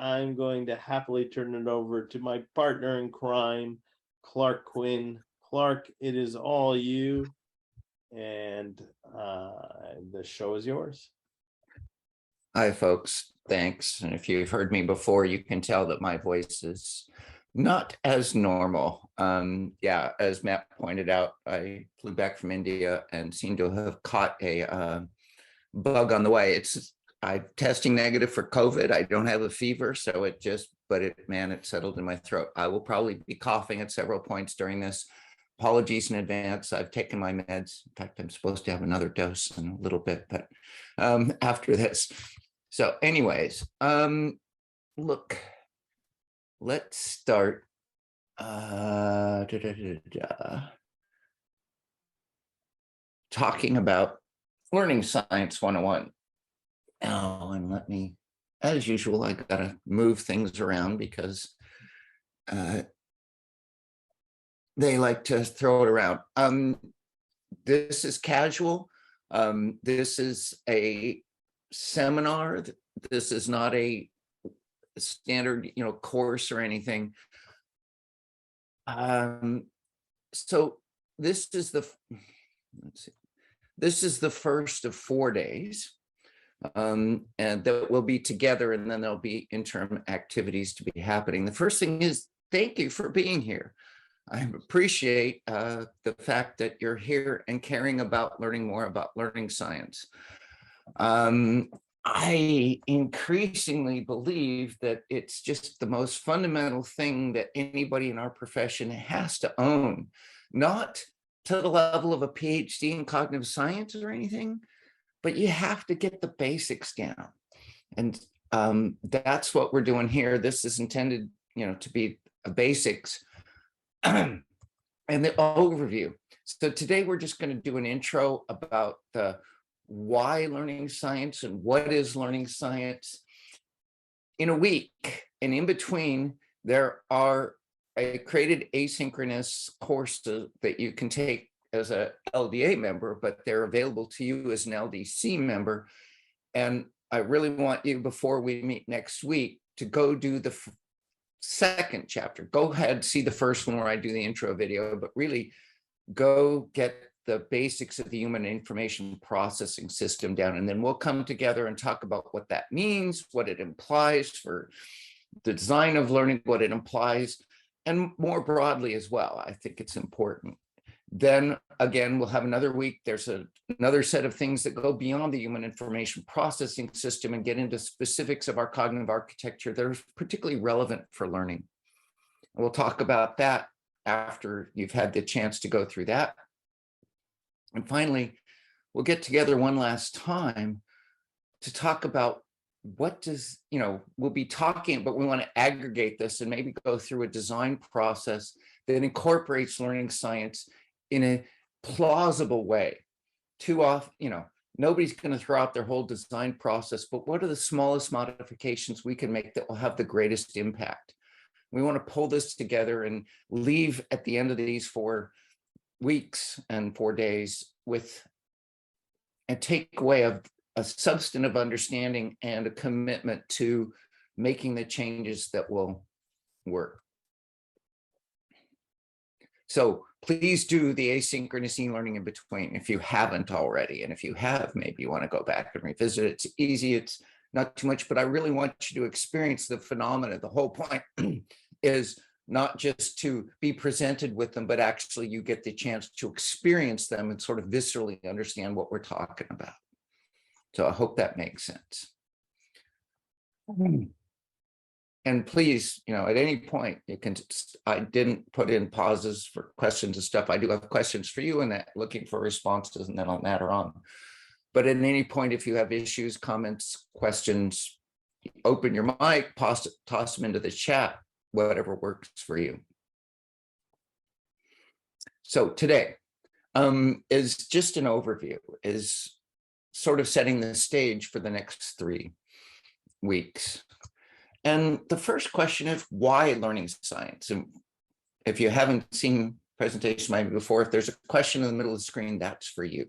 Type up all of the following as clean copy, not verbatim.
I'm going to happily turn it over to my partner in crime, Clark Quinn. Clark, it is all you, and the show is yours. Hi, folks. Thanks. And if you've heard me before, you can tell that my voice is not as normal. Yeah, as Matt pointed out, I flew back from India and seem to have caught a bug on the way. I'm testing negative for COVID. I don't have a fever, so it settled in my throat. I will probably be coughing at several points during this. Apologies in advance. I've taken my meds. In fact, I'm supposed to have another dose in a little bit, but after this. So anyways, look, let's start. Talking about Learning Science 101. Oh, and let me, as usual, I gotta move things around because they like to throw it around. This is casual. This is a seminar. This is not a standard, course or anything. So this is the, let's see. This is the first of 4 days, and that will be together, and then there'll be interim activities to be happening. The first thing is, thank you for being here. I appreciate the fact that you're here and caring about learning more about learning science. I increasingly believe that it's just the most fundamental thing that anybody in our profession has to own, not to the level of a PhD in cognitive science or anything, but you have to get the basics down. And that's what we're doing here. This is intended, to be a basics and the overview. So today we're just going to do an intro about the why learning science and what is learning science. In a week and in between, I created asynchronous courses that you can take as a LDA member, but they're available to you as an LDC member. And I really want you, before we meet next week, to go do the second chapter. Go ahead, see the first one where I do the intro video, but really go get the basics of the human information processing system down. And then we'll come together and talk about what that means, what it implies for the design of learning, what it implies, and more broadly as well. I think it's important. Then again, we'll have another week. There's another set of things that go beyond the human information processing system and get into specifics of our cognitive architecture that are particularly relevant for learning. And we'll talk about that after you've had the chance to go through that. And finally, we'll get together one last time to talk about we'll be talking, but we want to aggregate this and maybe go through a design process that incorporates learning science in a plausible way. Too often, nobody's going to throw out their whole design process, but what are the smallest modifications we can make that will have the greatest impact? We want to pull this together and leave at the end of these 4 weeks and 4 days with a takeaway of a substantive understanding and a commitment to making the changes that will work. So please do the asynchronous e-learning in between if you haven't already. And if you have, maybe you want to go back and revisit it. It's easy, it's not too much, but I really want you to experience the phenomena. The whole point is not just to be presented with them, but actually you get the chance to experience them and sort of viscerally understand what we're talking about. So I hope that makes sense. And please, at any point, I didn't put in pauses for questions and stuff. I do have questions for you and that looking for responses, and then I'll natter on. But at any point, if you have issues, comments, questions, open your mic, toss them into the chat, whatever works for you. So today is just an overview, is sort of setting the stage for the next 3 weeks. And the first question is, why learning science? And if you haven't seen presentation maybe before, if there's a question in the middle of the screen, that's for you.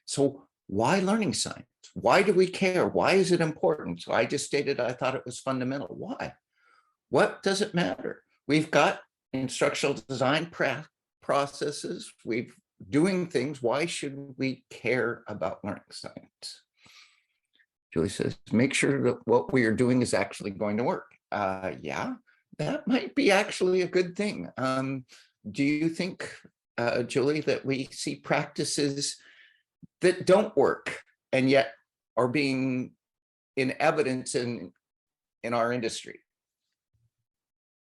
So why learning science? Why do we care? Why is it important? So I just stated I thought it was fundamental. Why? What does it matter? We've got instructional design processes. We've doing things. Why should we care about learning science? Julie says, make sure that what we are doing is actually going to work. Yeah, that might be actually a good thing. Do you think, Julie, that we see practices that don't work and yet are being in evidence in our industry?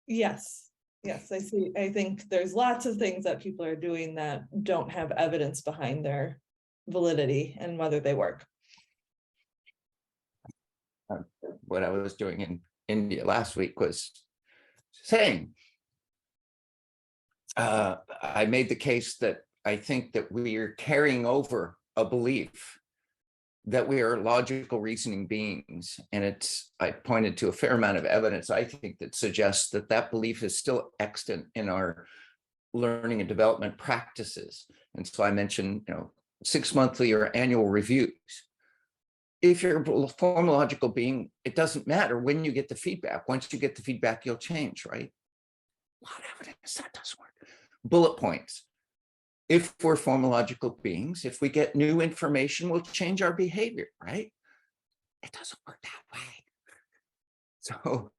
Yes, yes, I see. I think there's lots of things that people are doing that don't have evidence behind their validity and whether they work. What I was doing in India last week was saying, I made the case that I think that we are carrying over a belief that we are logical reasoning beings. And I pointed to a fair amount of evidence, I think, that suggests that that belief is still extant in our learning and development practices. And so I mentioned, 6 monthly or annual reviews. If you're a formological being, it doesn't matter when you get the feedback. Once you get the feedback, you'll change, right? A lot of evidence that doesn't work. Bullet points. If we're formological beings, if we get new information, we'll change our behavior, right? It doesn't work that way. So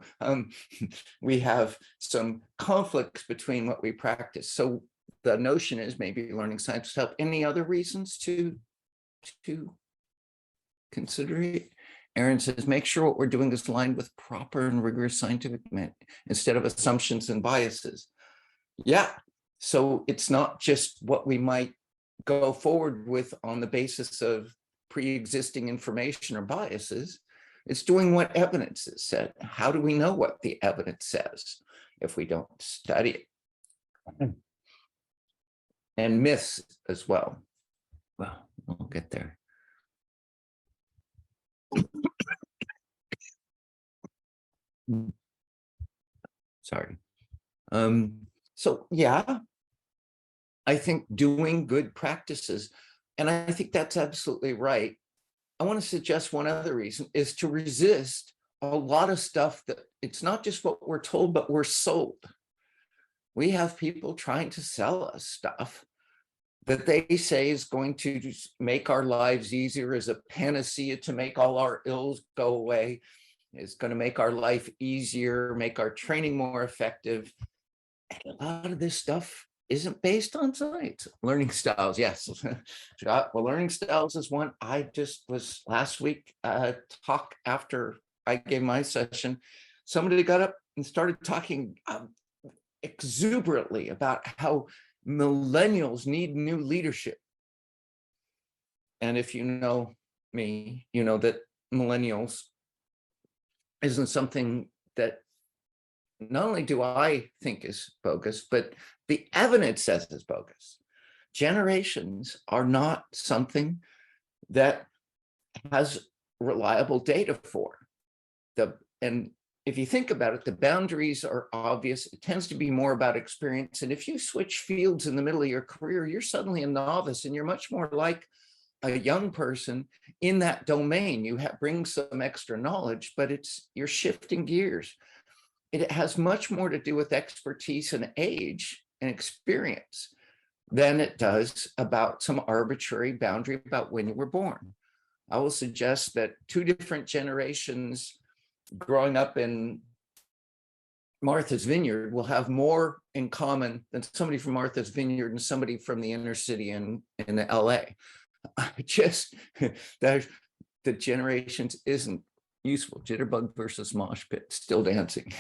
we have some conflicts between what we practice. So the notion is maybe learning science help. Any other reasons to consider it? Aaron says, make sure what we're doing is aligned with proper and rigorous scientific method instead of assumptions and biases. Yeah. So it's not just what we might go forward with on the basis of pre-existing information or biases. It's doing what evidence has said. How do we know what the evidence says if we don't study it? And myths as well. Well, we'll get there. Sorry. So yeah, I think doing good practices, and I think that's absolutely right. I want to suggest one other reason is to resist a lot of stuff that it's not just what we're told, but we're sold. We have people trying to sell us stuff that they say is going to just make our lives easier, as a panacea to make all our ills go away. It's going to make our life easier, make our training more effective. And a lot of this stuff isn't based on science. Learning styles, yes. Well, learning styles is one. I just was last week talk after I gave my session. Somebody got up and started talking exuberantly about how millennials need new leadership. And if you know me, you know that millennials isn't something that not only do I think is bogus, but the evidence says is bogus. Generations are not something that has reliable data for. And if you think about it, the boundaries are obvious. It tends to be more about experience. And if you switch fields in the middle of your career, you're suddenly a novice and you're much more like a young person in that domain. You bring some extra knowledge, but you're shifting gears. It has much more to do with expertise and age and experience than it does about some arbitrary boundary about when you were born. I will suggest that 2 different generations growing up in Martha's Vineyard will have more in common than somebody from Martha's Vineyard and somebody from the inner city in LA. Just the generations isn't useful. Jitterbug versus mosh pit, still dancing.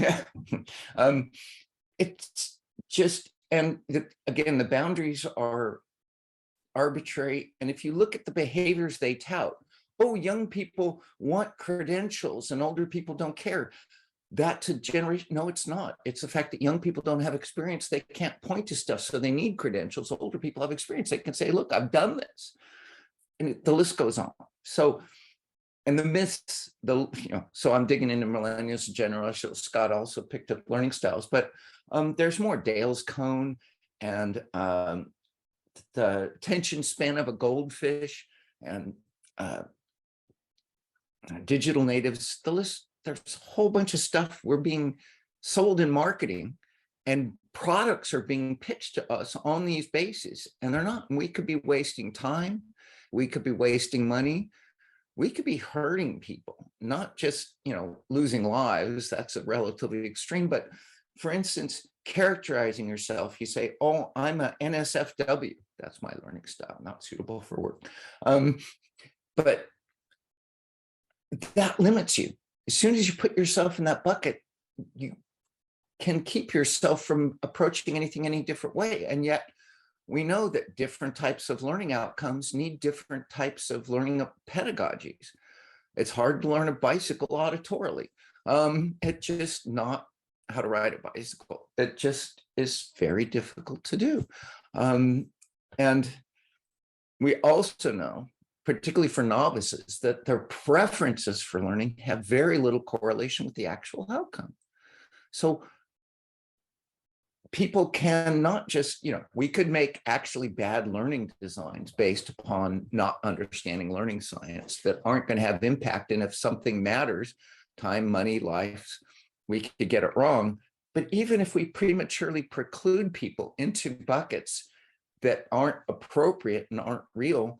It's just, and again, the boundaries are arbitrary. And if you look at the behaviors they tout, oh, young people want credentials and older people don't care. That's a generation. No, it's not. It's the fact that young people don't have experience. They can't point to stuff, so they need credentials. Older people have experience. They can say, look, I've done this. And the list goes on. So, and the myths, so I'm digging into millennials in general. Scott also picked up learning styles, but there's more. Dale's cone and the attention span of a goldfish and digital natives, the list, there's a whole bunch of stuff we're being sold in marketing, and products are being pitched to us on these bases, and they're not. And we could be wasting time, we could be wasting money, we could be hurting people, not just, losing lives. That's a relatively extreme, but for instance, characterizing yourself, you say, oh, I'm a NSFW. That's my learning style, not suitable for work. But that limits you. As soon as you put yourself in that bucket, you can keep yourself from approaching anything any different way. And yet we know that different types of learning outcomes need different types of learning pedagogies. It's hard to learn a bicycle auditorily. It's just not how to ride a bicycle. It just is very difficult to do. And we also know, particularly for novices, that their preferences for learning have very little correlation with the actual outcome. So people can not just, we could make actually bad learning designs based upon not understanding learning science that aren't going to have impact. And if something matters, time, money, lives, we could get it wrong. But even if we prematurely preclude people into buckets that aren't appropriate and aren't real,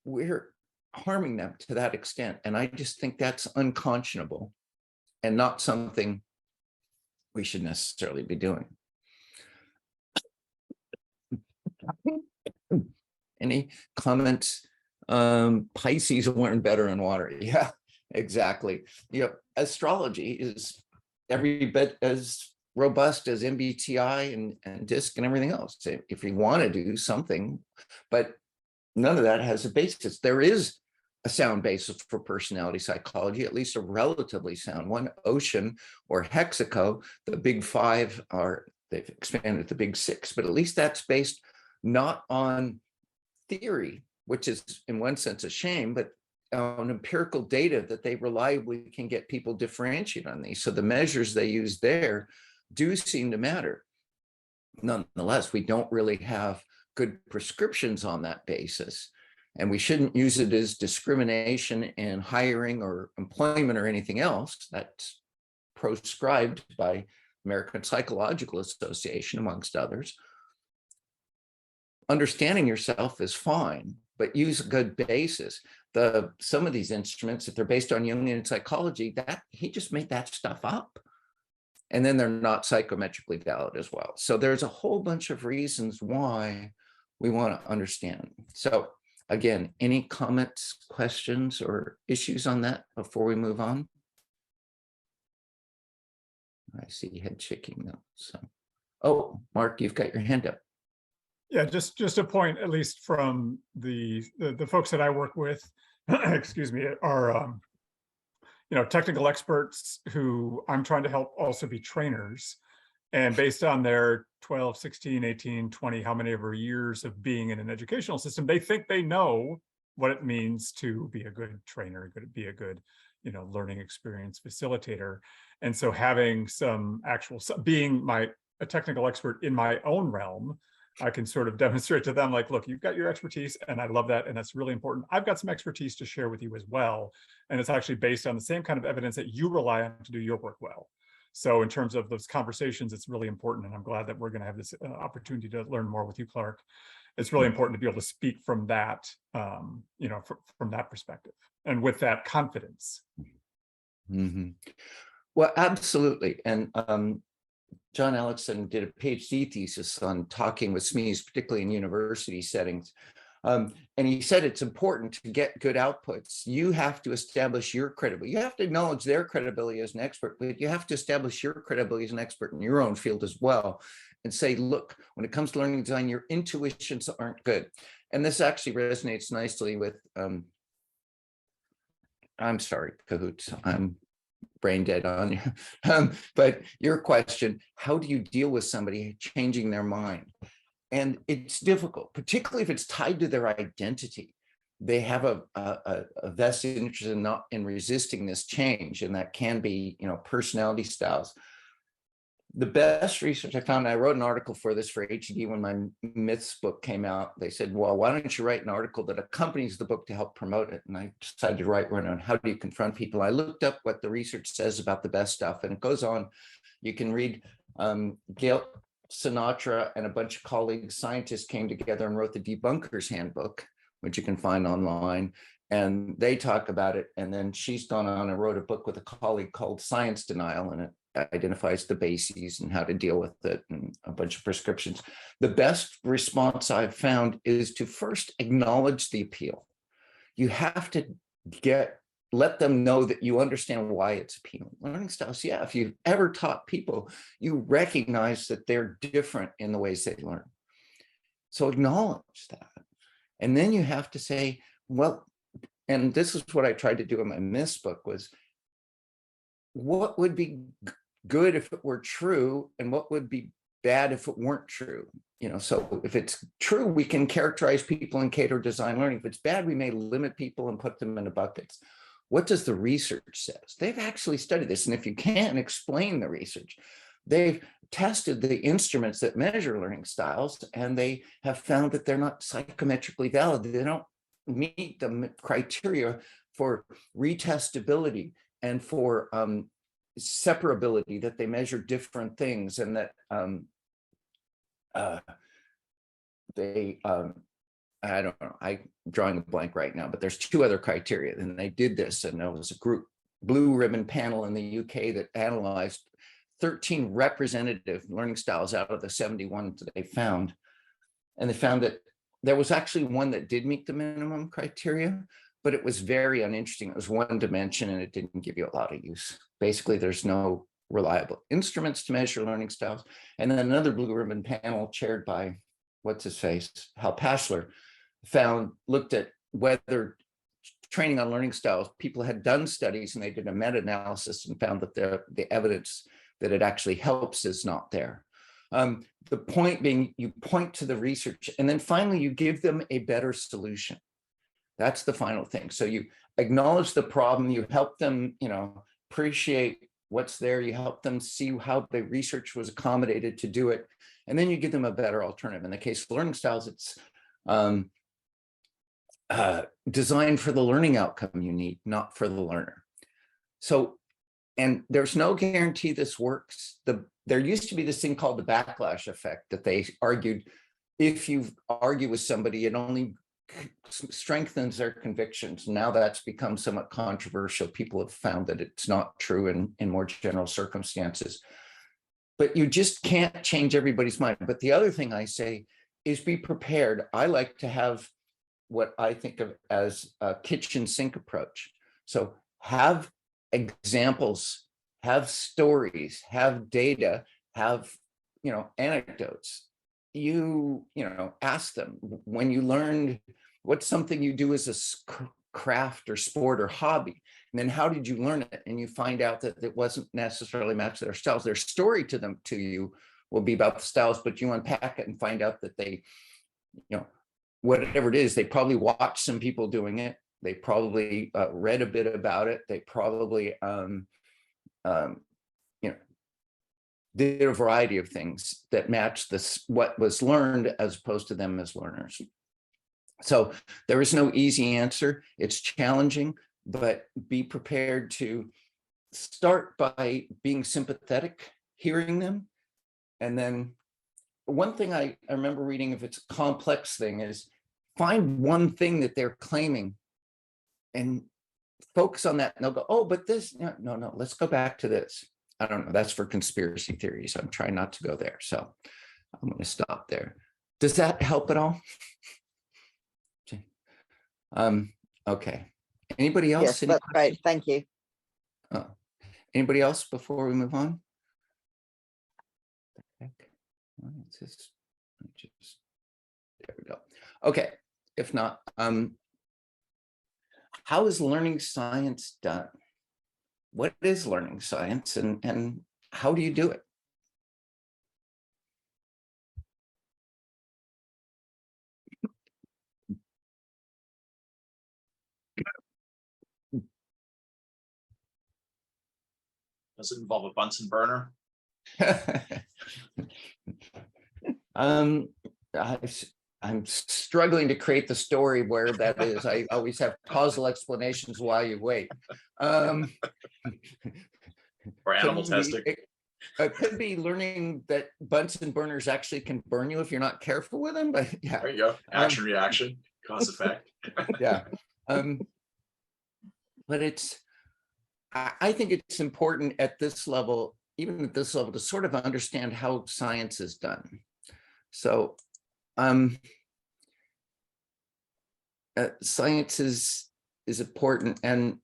we're harming them to that extent. And I just think that's unconscionable and not something we should necessarily be doing. Any comments? Pisces learn better in water. Yeah, exactly. Astrology is every bit as robust as MBTI and DISC and everything else. If you want to do something, but none of that has a basis. There is a sound basis for personality psychology, at least a relatively sound one. Ocean or Hexaco, the big five they've expanded to the big six, but at least that's based not on theory, which is in one sense a shame, but on empirical data that they reliably can get people differentiate on these. So the measures they use there do seem to matter. Nonetheless, we don't really have good prescriptions on that basis. And we shouldn't use it as discrimination in hiring or employment or anything else. That's proscribed by American Psychological Association, amongst others. Understanding yourself is fine, but use a good basis. Some of these instruments, if they're based on Jungian psychology, that he just made that stuff up. And then they're not psychometrically valid as well. So there's a whole bunch of reasons why we want to understand. So again, any comments, questions, or issues on that before we move on? I see head shaking though. So, oh, Mark, you've got your hand up. Yeah, just a point, at least from the folks that I work with, excuse me, are technical experts who I'm trying to help also be trainers. And based on their 12, 16, 18, 20, how many ever years of being in an educational system, they think they know what it means to be a good trainer, be a good, learning experience facilitator. And so having some actual, being a technical expert in my own realm, I can sort of demonstrate to them, like, look, you've got your expertise, and I love that, and that's really important. I've got some expertise to share with you as well, and it's actually based on the same kind of evidence that you rely on to do your work well. So in terms of those conversations, it's really important, and I'm glad that we're going to have this opportunity to learn more with you, Clark. It's really important to be able to speak from that, from that perspective, and with that confidence. Mm-hmm. Well, absolutely, and John Alexson did a PhD thesis on talking with SMEs, particularly in university settings. And he said it's important to get good outputs. You have to establish your credibility. You have to acknowledge their credibility as an expert, but you have to establish your credibility as an expert in your own field as well. And say, look, when it comes to learning design, your intuitions aren't good. And this actually resonates nicely with, I'm sorry, Cahoots, I'm brain dead on you. But your question, how do you deal with somebody changing their mind? And it's difficult, particularly if it's tied to their identity. They have a vested interest in resisting this change, and that can be, personality styles. The best research I found, I wrote an article for this for HD when my myths book came out. They said, well, why don't you write an article that accompanies the book to help promote it? And I decided to write one on how do you confront people. I looked up what the research says about the best stuff, and it goes on. You can read Gail Sinatra and a bunch of colleagues, scientists came together and wrote the Debunker's Handbook, which you can find online. And they talk about it. And then she's gone on and wrote a book with a colleague called Science Denial, and it identifies the bases and how to deal with it and a bunch of prescriptions. The best response I've found is to first acknowledge the appeal. You have to let them know that you understand why it's appealing. Learning styles, yeah, if you've ever taught people, you recognize that they're different in the ways they learn. So acknowledge that. And then you have to say, well, and this is what I tried to do in my myths book, was what would be good if it were true, and what would be bad if it weren't true? You know, so if it's true, we can characterize people and cater design learning. If it's bad, we may limit people and put them into buckets. What does the research says? They've actually studied this. And if you can't explain the research, they've tested the instruments that measure learning styles, and they have found that they're not psychometrically valid. They don't meet the criteria for retestability and for separability, that they measure different things, and that I don't know, I'm drawing a blank right now, but there's 2 other criteria. And they did this, and there was a group, blue ribbon panel in the UK, that analyzed 13 representative learning styles out of the 71 that they found. And they found that there was actually one that did meet the minimum criteria, but it was very uninteresting. It was one dimension, and it didn't give you a lot of use. Basically, there's no reliable instruments to measure learning styles. And then another blue ribbon panel chaired by, what's his face, Hal Pashler, looked at whether training on learning styles, people had done studies, and they did a meta-analysis and found that the evidence that it actually helps is not there. The point being, you point to the research, and then finally you give them a better solution. That's the final thing. So you acknowledge the problem, you help them, appreciate what's there, you help them see how the research was accommodated to do it, and then you give them a better alternative. In the case of learning styles, it's designed for the learning outcome you need, not for the learner. So, and there's no guarantee this works. There used to be this thing called the backlash effect, that they argued if you argue with somebody, it only strengthens their convictions. Now that's become somewhat controversial. People have found that it's not true in more general circumstances. But you just can't change everybody's mind. But the other thing I say is be prepared. I like to have what I think of as a kitchen sink approach. So have examples, have stories, have data, have anecdotes. You ask them, when you learned, what's something you do as a craft or sport or hobby, and then how did you learn it? And you find out that it wasn't necessarily matched their styles. Their story to you will be about the styles, but you unpack it and find out that they, whatever it is, they probably watched some people doing it. They probably read a bit about it. They probably, did a variety of things that match what was learned as opposed to them as learners. So there is no easy answer. It's challenging, but be prepared to start by being sympathetic, hearing them. And then one thing I remember reading, if it's a complex thing, is find one thing that they're claiming and focus on that. And they'll go, oh, but this, no, let's go back to this. I don't know. That's for conspiracy theories. I'm trying not to go there. So I'm going to stop there. Does that help at all? Okay. Anybody else? Yes, that's great. Thank you. Anybody else before we move on? There we go. Okay. If not, how is learning science done? What is learning science, and how do you do it? Does it involve a Bunsen burner? Um, I'm struggling to create the story where that is. I always have causal explanations while you wait. Or animal Could be- testing. It could be learning that Bunsen burners actually can burn you if you're not careful with them, but yeah. There you go. Action, reaction, cause effect. Yeah. But I think it's important at this level, even at this level, to sort of understand how science is done. So science is important. And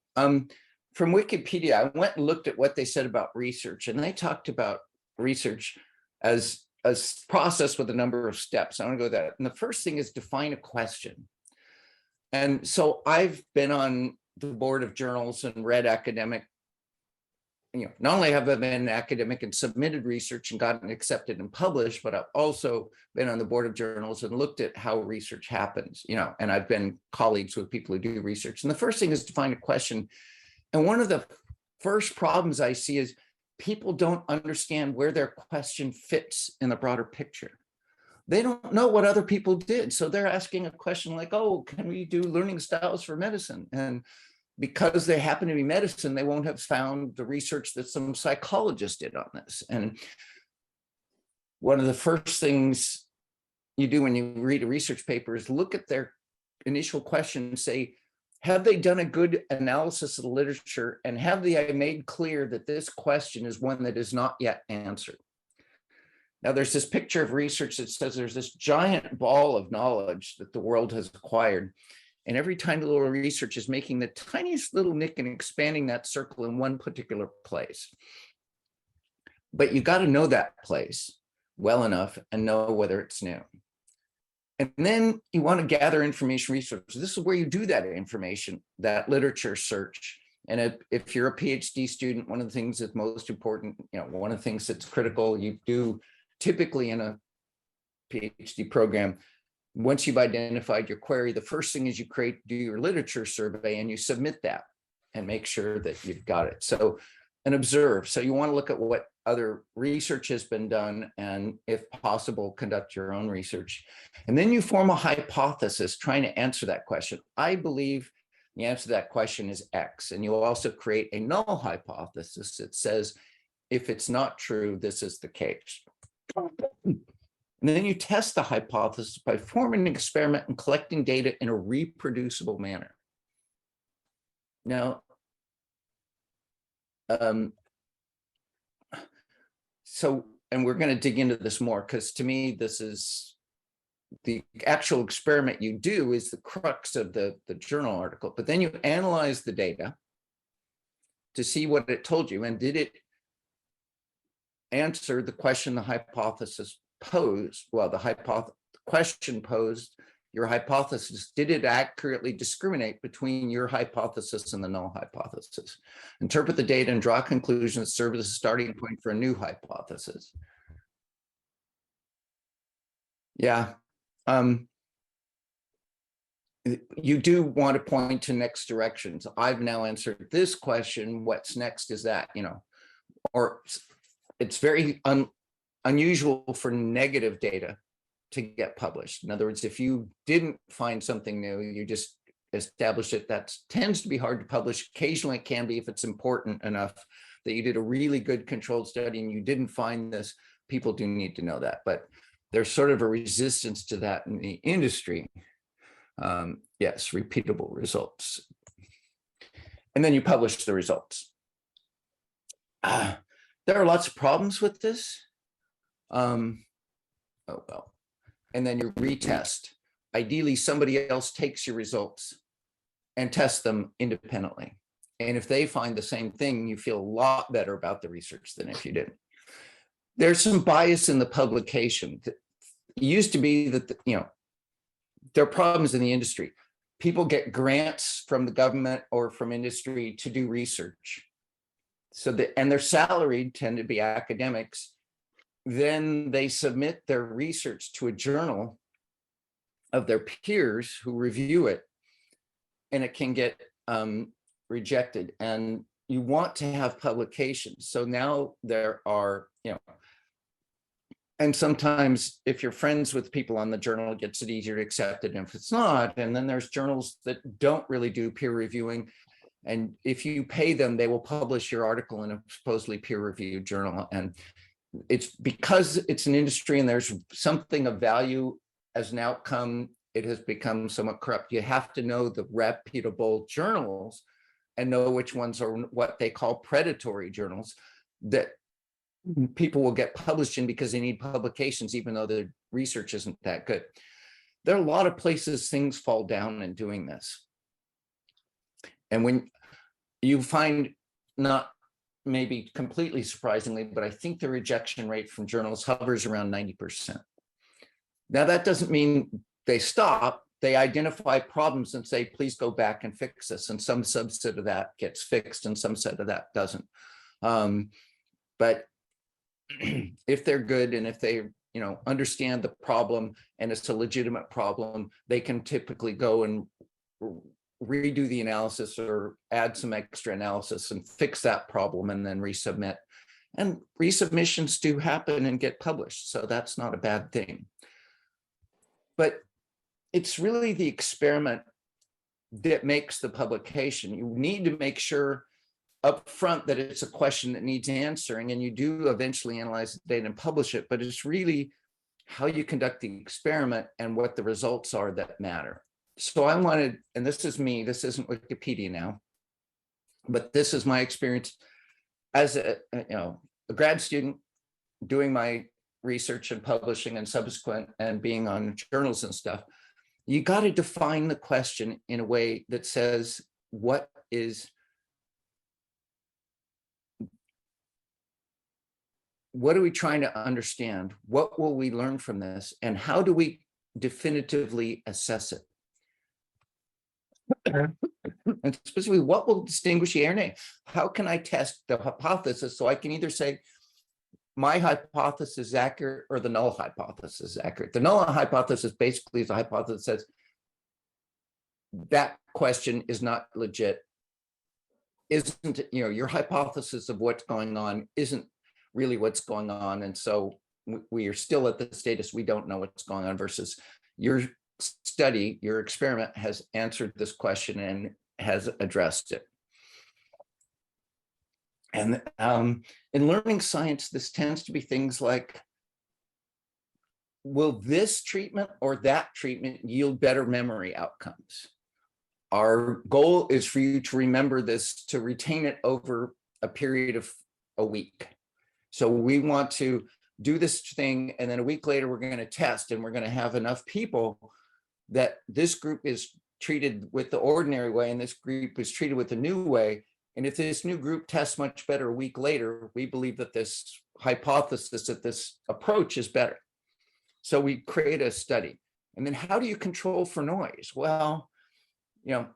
from Wikipedia, I went and looked at what they said about research, and they talked about research as a process with a number of steps. I want to go that. And the first thing is define a question. And so I've been on the board of journals and read academic, not only have I been academic and submitted research and gotten accepted and published, but I've also been on the board of journals and looked at how research happens, and I've been colleagues with people who do research. And the first thing is to find a question. And one of the first problems I see is people don't understand where their question fits in the broader picture. They don't know what other people did. So they're asking a question like, oh, can we do learning styles for medicine? And because they happen to be medicine, they won't have found the research that some psychologists did on this. And one of the first things you do when you read a research paper is look at their initial question and say, have they done a good analysis of the literature, and have they made clear that this question is one that is not yet answered? Now, there's this picture of research that says there's this giant ball of knowledge that the world has acquired. And every time the little research is making the tiniest little nick and expanding that circle in one particular place. But you got to know that place well enough and know whether it's new. And then you want to gather information resources. This is where you do that information, that literature search. And if you're a PhD student, one of the things that's most important, one of the things that's critical, you do typically in a PhD program, once you've identified your query, the first thing is you do your literature survey and you submit that and make sure that you've got it. So, and observe. So you want to look at what other research has been done, and if possible, conduct your own research. And then you form a hypothesis trying to answer that question. I believe the answer to that question is X. And you'll also create a null hypothesis that says, if it's not true, this is the case. And then you test the hypothesis by forming an experiment and collecting data in a reproducible manner. Now, and we're going to dig into this more, because to me, this is the actual experiment you do is the crux of the journal article. But then you analyze the data to see what it told you. And did it answer the question the hypothesis posed? Well, the question posed, your hypothesis, did it accurately discriminate between your hypothesis and the null hypothesis? Interpret the data and draw conclusions that serve as a starting point for a new hypothesis. Yeah. You do want to point to next directions. I've now answered this question. What's next is that, or it's very unusual for negative data to get published. In other words, if you didn't find something new, you just established it, that tends to be hard to publish. Occasionally it can be if it's important enough that you did a really good controlled study and you didn't find this. People do need to know that, but there's sort of a resistance to that in the industry. Yes, repeatable results. And then you publish the results. There are lots of problems with this. Oh, well. And then you retest. Ideally, somebody else takes your results and tests them independently. And if they find the same thing, you feel a lot better about the research than if you didn't. There's some bias in the publication. It used to be that, there are problems in the industry. People get grants from the government or from industry to do research. And they're salaried, tend to be academics. Then they submit their research to a journal of their peers who review it, and it can get rejected. And you want to have publications. So now there are, and sometimes if you're friends with people on the journal, it gets it easier to accept it. And if it's not, and then there's journals that don't really do peer reviewing. And if you pay them, they will publish your article in a supposedly peer-reviewed journal. And it's because it's an industry and there's something of value as an outcome, it has become somewhat corrupt. You have to know the reputable journals and know which ones are what they call predatory journals that people will get published in because they need publications, even though the research isn't that good. There are a lot of places things fall down in doing this. And when you find, not maybe completely surprisingly, but I think the rejection rate from journals hovers around 90%. Now, that doesn't mean they stop. They identify problems and say, please go back and fix this. And some subset of that gets fixed and some set of that doesn't. But if they're good and if they understand the problem and it's a legitimate problem, they can typically go and redo the analysis or add some extra analysis and fix that problem and then resubmit. And resubmissions do happen and get published, so that's not a bad thing. But it's really the experiment that makes the publication. You need to make sure up front that it's a question that needs answering, and you do eventually analyze the data and publish it, but it's really how you conduct the experiment and what the results are that matter. So I wanted, and this is me, this isn't Wikipedia now, but this is my experience as a grad student doing my research and publishing and subsequent and being on journals and stuff. You got to define the question in a way that says, what are we trying to understand? What will we learn from this? And how do we definitively assess it? And specifically, what will distinguish yea or nay? How can I test the hypothesis so I can either say my hypothesis is accurate or the null hypothesis is accurate? The null hypothesis basically is a hypothesis that says that question is not legit. Isn't, your hypothesis of what's going on isn't really what's going on. And so we are still at the status we don't know what's going on, versus your study, your experiment has answered this question and has addressed it. And in learning science, this tends to be things like, will this treatment or that treatment yield better memory outcomes? Our goal is for you to remember this, to retain it over a period of a week. So we want to do this thing, and then a week later, we're going to test, and we're going to have enough people that this group is treated with the ordinary way and this group is treated with the new way. And if this new group tests much better a week later, we believe that this hypothesis, that this approach is better. So we create a study. And then how do you control for noise? Well,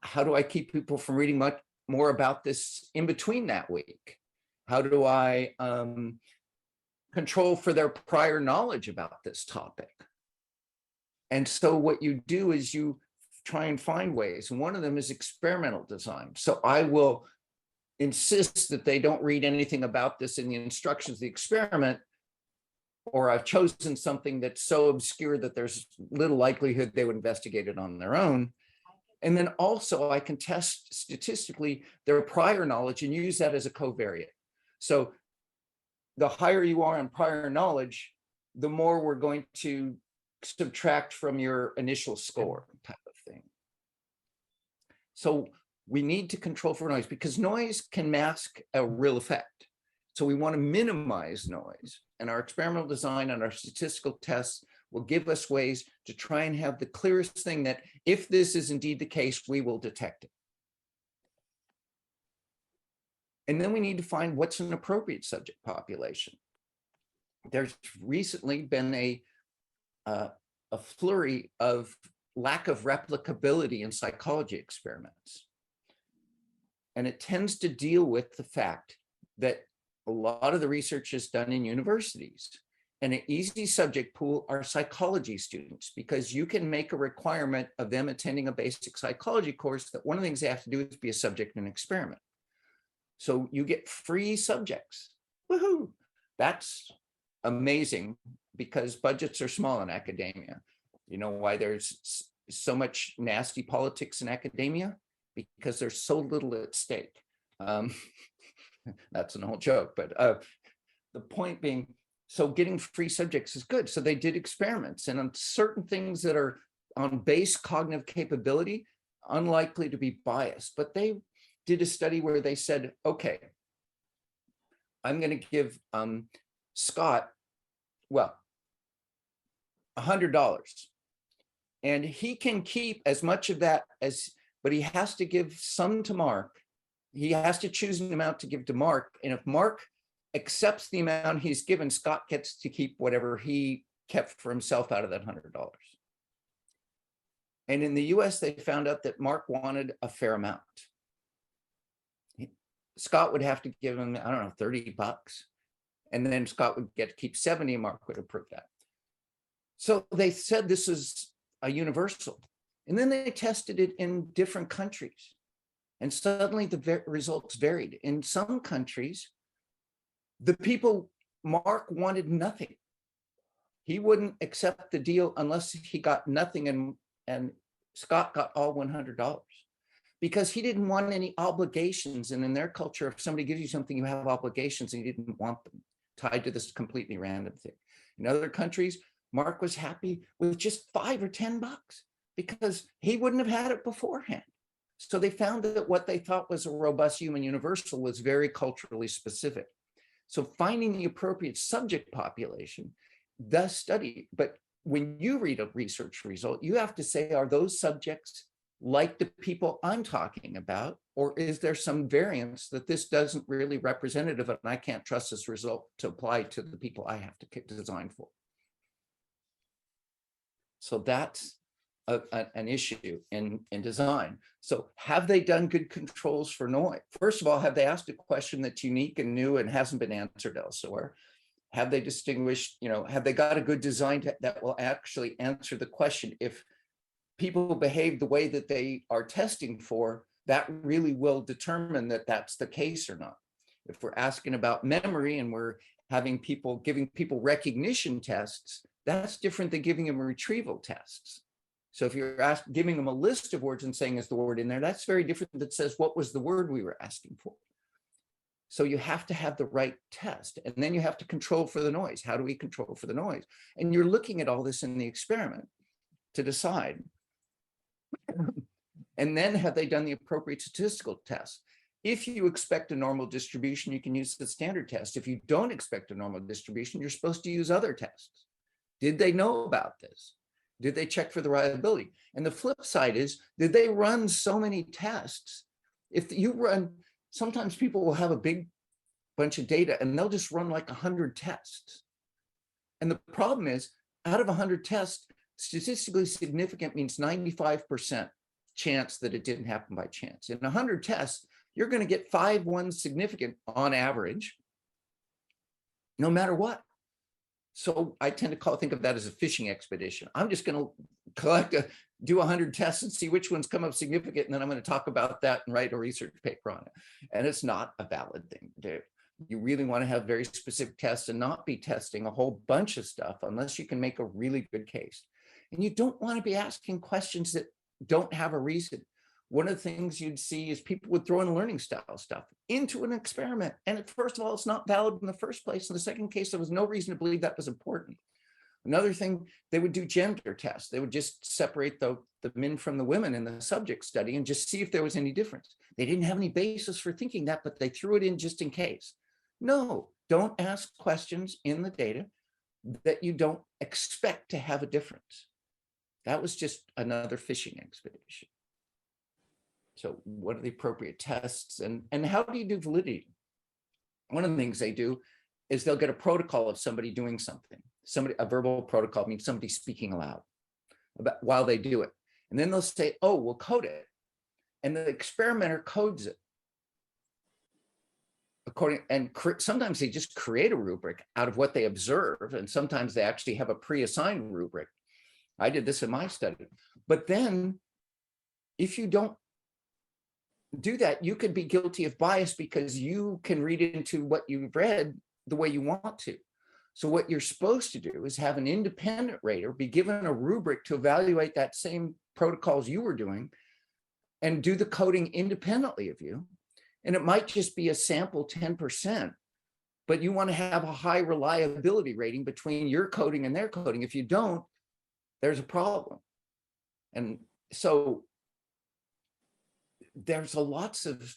how do I keep people from reading much more about this in between that week? How do I control for their prior knowledge about this topic? And so what you do is you try and find ways. And one of them is experimental design. So I will insist that they don't read anything about this in the instructions of the experiment, or I've chosen something that's so obscure that there's little likelihood they would investigate it on their own. And then also I can test statistically their prior knowledge and use that as a covariate. So the higher you are in prior knowledge, the more we're going to subtract from your initial score type of thing. So we need to control for noise, because noise can mask a real effect. So we want to minimize noise, and our experimental design and our statistical tests will give us ways to try and have the clearest thing that if this is indeed the case, we will detect it. And then we need to find what's an appropriate subject population. There's recently been a flurry of lack of replicability in psychology experiments. And it tends to deal with the fact that a lot of the research is done in universities. And an easy subject pool are psychology students, because you can make a requirement of them attending a basic psychology course that one of the things they have to do is be a subject in an experiment. So you get free subjects. Woohoo! That's amazing because budgets are small in academia. You know why there's so much nasty politics in academia? Because there's so little at stake. That's an old joke, but the point being, so getting free subjects is good. So they did experiments, and on certain things that are on base cognitive capability, unlikely to be biased. But they did a study where they said, okay, I'm going to give Scott, well, $100, and he can keep as much of that but he has to give some to Mark. He has to choose an amount to give to Mark, and if Mark accepts the amount he's given, Scott gets to keep whatever he kept for himself out of that $100. And in the US, they found out that Mark wanted a fair amount. Scott would have to give him, I don't know, $30. And then Scott would get to keep 70, and Mark would approve that. So they said this is a universal. And then they tested it in different countries. And suddenly the results varied. In some countries, the people, Mark wanted nothing. He wouldn't accept the deal unless he got nothing, and Scott got all $100 because he didn't want any obligations. And in their culture, if somebody gives you something, you have obligations, and he didn't want them tied to this completely random thing. In other countries, Mark was happy with just $5 or $10 because he wouldn't have had it beforehand. So they found that what they thought was a robust human universal was very culturally specific. So finding the appropriate subject population, the study, but when you read a research result, you have to say, are those subjects like the people I'm talking about, or is there some variance that this doesn't really representative and I can't trust this result to apply to the people I have to design for? So that's an issue in design. So have they done good controls for noise? First of all, have they asked a question that's unique and new and hasn't been answered elsewhere? Have they distinguished, have they got a good design that will actually answer the question? If people behave the way that they are testing for, that really will determine that that's the case or not. If we're asking about memory and we're giving people recognition tests, that's different than giving them retrieval tests. So if you're giving them a list of words and saying, is the word in there? That's very different that says, what was the word we were asking for? So you have to have the right test, and then you have to control for the noise. How do we control for the noise? And you're looking at all this in the experiment to decide. And then have they done the appropriate statistical tests? If you expect a normal distribution, you can use the standard test. If you don't expect a normal distribution, you're supposed to use other tests. Did they know about this? Did they check for the reliability? And the flip side is, did they run so many tests? If you run, sometimes people will have a big bunch of data and they'll just run like 100 tests. And the problem is, out of 100 tests, statistically significant means 95% chance that it didn't happen by chance. In 100 tests, you're going to get 5 ones significant on average, no matter what. So I tend to think of that as a fishing expedition. I'm just going to do 100 tests and see which ones come up significant, and then I'm going to talk about that and write a research paper on it. And it's not a valid thing to do. You really want to have very specific tests and not be testing a whole bunch of stuff unless you can make a really good case. And you don't want to be asking questions that don't have a reason. One of the things you'd see is people would throw in learning style stuff into an experiment. And first of all, it's not valid in the first place. In the second case, there was no reason to believe that was important. Another thing, they would do gender tests. They would just separate the men from the women in the subject study and just see if there was any difference. They didn't have any basis for thinking that, but they threw it in just in case. No, don't ask questions in the data that you don't expect to have a difference. That was just another fishing expedition. So what are the appropriate tests, and how do you do validity? One of the things they do is they'll get a protocol of somebody doing something. A verbal protocol means somebody speaking aloud while they do it. And then they'll say, oh, we'll code it. And the experimenter codes it. Sometimes they just create a rubric out of what they observe. And sometimes they actually have a pre-assigned rubric. I did this in my study. But then if you don't do that, you could be guilty of bias because you can read into what you've read the way you want to. So what you're supposed to do is have an independent rater be given a rubric to evaluate that same protocols you were doing and do the coding independently of you. And it might just be a sample 10%, but you want to have a high reliability rating between your coding and their coding. If you don't, there's a problem. And so there's lots of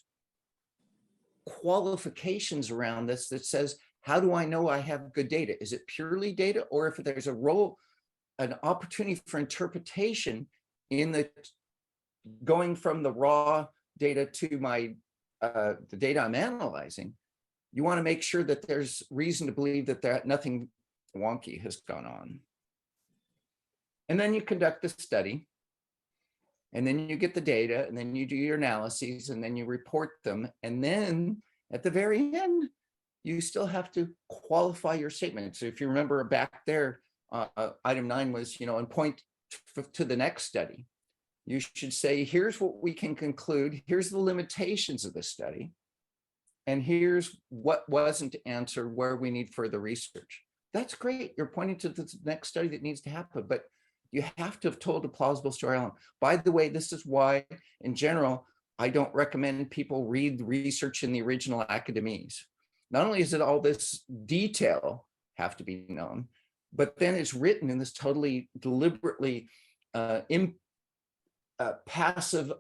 qualifications around this that says, how do I know I have good data? Is it purely data, or if there's a role, an opportunity for interpretation in the going from the raw data to my the data I'm analyzing, you want to make sure that there's reason to believe that nothing wonky has gone on. And then you conduct the study, and then you get the data, and then you do your analyses, and then you report them. And then at the very end, you still have to qualify your statement. So if you remember back there, item 9 was, and point to the next study. You should say, here's what we can conclude. Here's the limitations of the study. And here's what wasn't answered, where we need further research. That's great. You're pointing to the next study that needs to happen, but you have to have told a plausible story. By the way, this is why, in general, I don't recommend people read research in the original academies. Not only is it all this detail have to be known, but then it's written in this totally deliberately passive,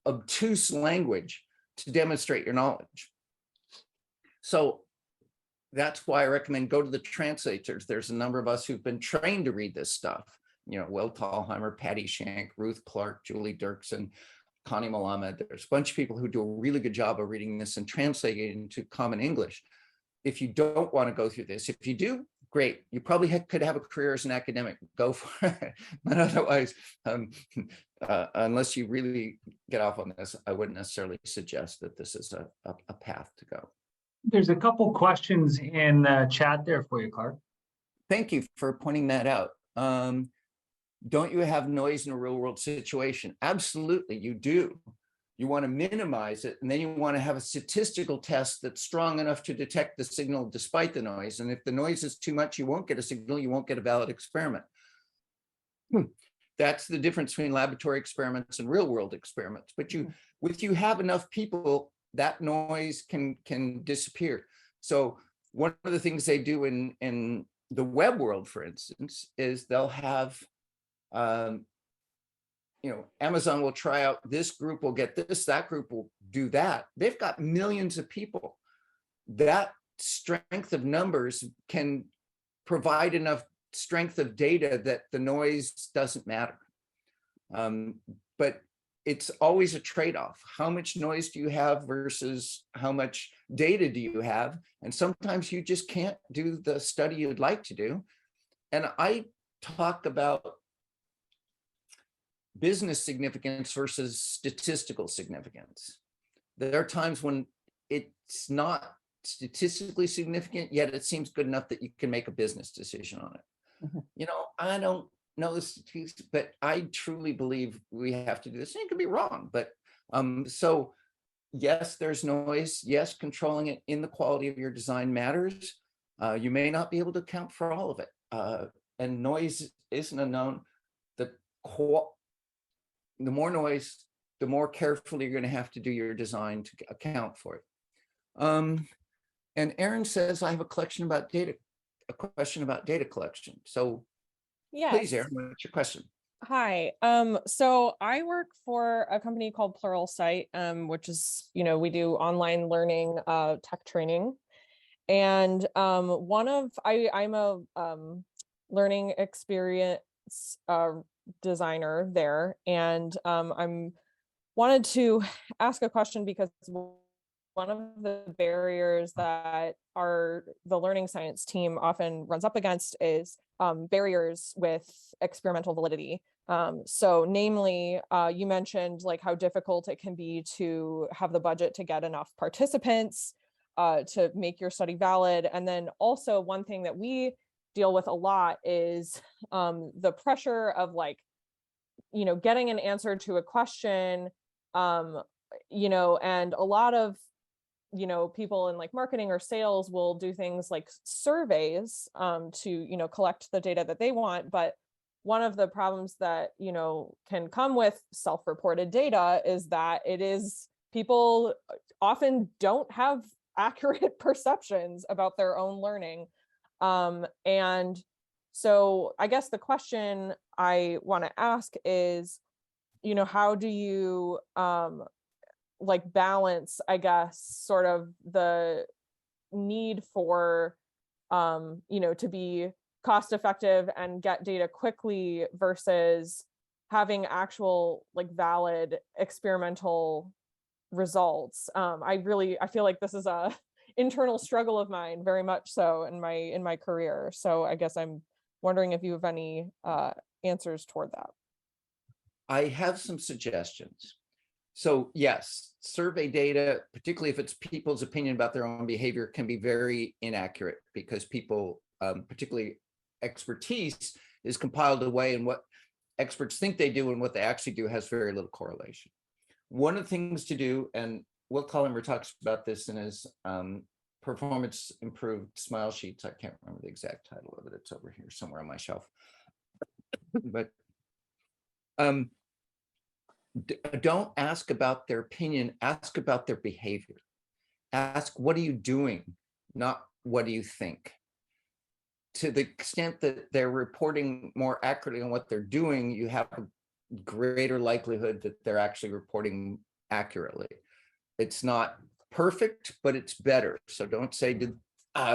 obtuse language to demonstrate your knowledge. So that's why I recommend go to the translators. There's a number of us who've been trained to read this stuff. Will Thalheimer, Patty Shank, Ruth Clark, Julie Dirksen, Connie Malamed. There's a bunch of people who do a really good job of reading this and translating it into common English. If you don't want to go through this, if you do, great. You probably could have a career as an academic. Go for it. But otherwise, unless you really get off on this, I wouldn't necessarily suggest that this is a path to go. There's a couple questions in the chat there for you, Clark. Thank you for pointing that out. Don't you have noise in a real world situation? Absolutely, you do. You want to minimize it, and then you want to have a statistical test that's strong enough to detect the signal despite the noise. And if the noise is too much, you won't get a signal, you won't get a valid experiment. That's the difference between laboratory experiments and real world experiments. But if you have enough people, that noise can disappear. So one of the things they do in the web world, for instance, is they'll have Amazon will try out, this group will get this, that group will do that. They've got millions of people. That strength of numbers can provide enough strength of data that the noise doesn't matter. But it's always a trade-off. How much noise do you have versus how much data do you have? And sometimes you just can't do the study you'd like to do. And I talk about business significance versus statistical significance. There are times when it's not statistically significant, yet it seems good enough that you can make a business decision on it. Mm-hmm. I don't know the statistics, but I truly believe we have to do this. And it could be wrong, but so yes, there's noise. Yes, controlling it in the quality of your design matters. You may not be able to account for all of it. And noise isn't a known. The more noise, the more carefully you're going to have to do your design to account for it. And Aaron says, I have a question about data, a question about data collection. So yes. Please, Aaron, what's your question? Hi. So I work for a company called Pluralsight, which is, we do online learning, tech training. And I'm a learning experience designer there, and I'm wanted to ask a question because one of the barriers that the learning science team often runs up against is barriers with experimental validity. So namely, you mentioned like how difficult it can be to have the budget to get enough participants to make your study valid. And then also one thing that we deal with a lot is the pressure of getting an answer to a question and a lot of, people in like marketing or sales will do things like surveys to, collect the data that they want. But one of the problems that, can come with self-reported data is that people often don't have accurate perceptions about their own learning. And so I guess the question I want to ask is, how do you like balance, I guess, sort of the need for, to be cost effective and get data quickly versus having actual like valid experimental results. I feel like this is a internal struggle of mine, very much so in my career. So I guess I'm wondering if you have any answers toward that. I have some suggestions. So yes, survey data, particularly if it's people's opinion about their own behavior, can be very inaccurate because people, particularly expertise, is compiled away, and what experts think they do and what they actually do has very little correlation. One of the things to do, and Will Collins talks about this in his performance improved smile sheets. I can't remember the exact title of it. It's over here somewhere on my shelf. But don't ask about their opinion, ask about their behavior. Ask, what are you doing? Not what do you think? To the extent that they're reporting more accurately on what they're doing, you have a greater likelihood that they're actually reporting accurately. It's not perfect, but it's better. So don't say, did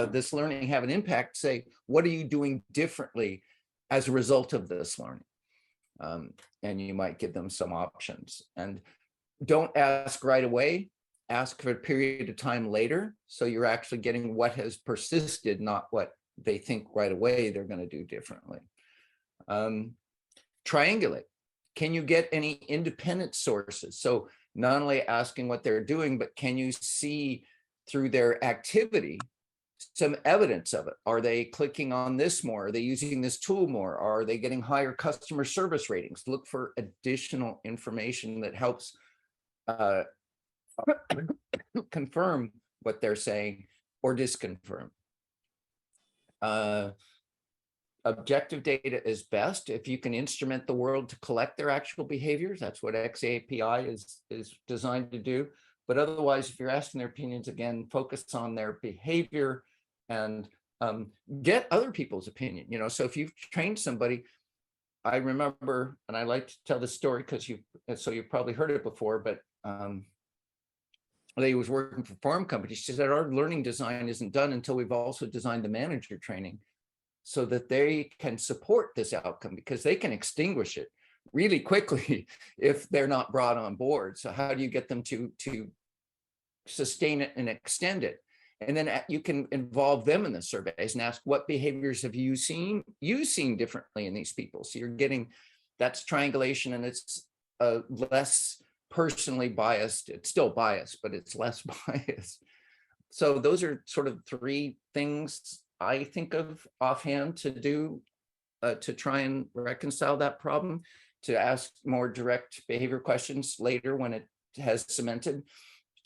this learning have an impact? Say, what are you doing differently as a result of this learning? And you might give them some options. And don't ask right away, ask for a period of time later. So you're actually getting what has persisted, not what they think right away they're going to do differently. Triangulate. Can you get any independent sources? So not only asking what they're doing, but can you see through their activity some evidence of it? Are they clicking on this more? Are they using this tool more? Are they getting higher customer service ratings? Look for additional information that helps confirm what they're saying or disconfirm. Objective data is best if you can instrument the world to collect their actual behaviors. That's what XAPI is designed to do. But otherwise, if you're asking their opinions, again, focus on their behavior and get other people's opinion. So if you've trained somebody, I remember, and I like to tell this story because you've probably heard it before, but they was working for farm companies. She said, our learning design isn't done until we've also designed the manager training so that they can support this outcome, because they can extinguish it really quickly if they're not brought on board. So how do you get them to sustain it and extend it? And then you can involve them in the surveys and ask, what behaviors have you seen differently in these people? So you're getting, that's triangulation, and it's less personally biased. It's still biased, but it's less biased. So those are sort of three things I think of offhand to do to try and reconcile that problem, to ask more direct behavior questions later when it has cemented,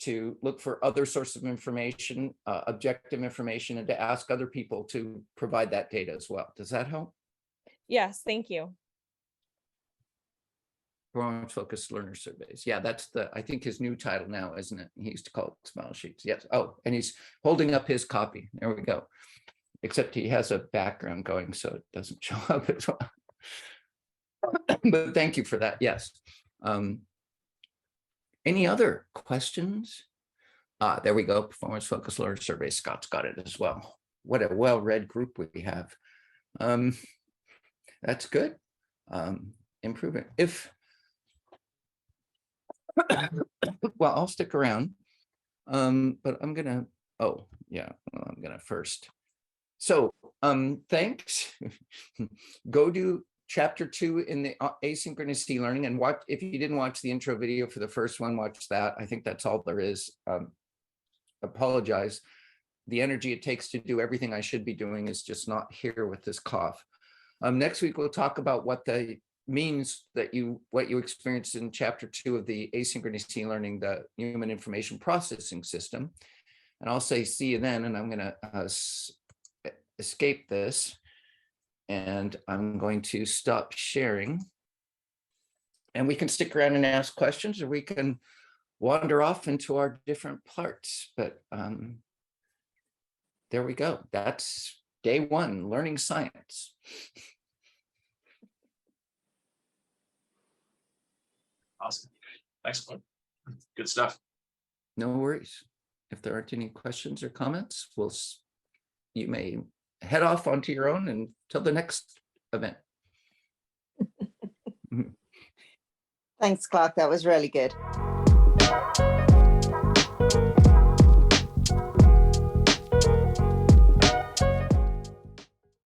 to look for other sources of information, objective information, and to ask other people to provide that data as well. Does that help? Yes, thank you. Performance-focused learner surveys. Yeah, that's I think his new title now, isn't it? He used to call it smile sheets. Yes. Oh, and he's holding up his copy. There we go. Except he has a background going, so it doesn't show up as well. But thank you for that. Yes. Any other questions? There we go. Performance-focused learner survey. Scott's got it as well. What a well-read group we have. That's good. Improving. Well, I'll stick around. But I'm gonna. Oh yeah. Well, I'm gonna first. So thanks. Go do chapter 2 in the asynchronous e-learning, and watch, if you didn't watch the intro video for the first one, watch that. I think that's all there is. Apologize. The energy it takes to do everything I should be doing is just not here with this cough. Next week, we'll talk about what the means that what you experienced in chapter 2 of the asynchronous e-learning, the human information processing system. And I'll say, see you then, and I'm going to escape this. And I'm going to stop sharing. And we can stick around and ask questions, or we can wander off into our different parts. But there we go. That's day 1, learning science. Awesome. Thanks, Quinn. Good stuff. No worries. If there aren't any questions or comments, you may head off onto your own until the next event. Thanks, Clark. That was really good.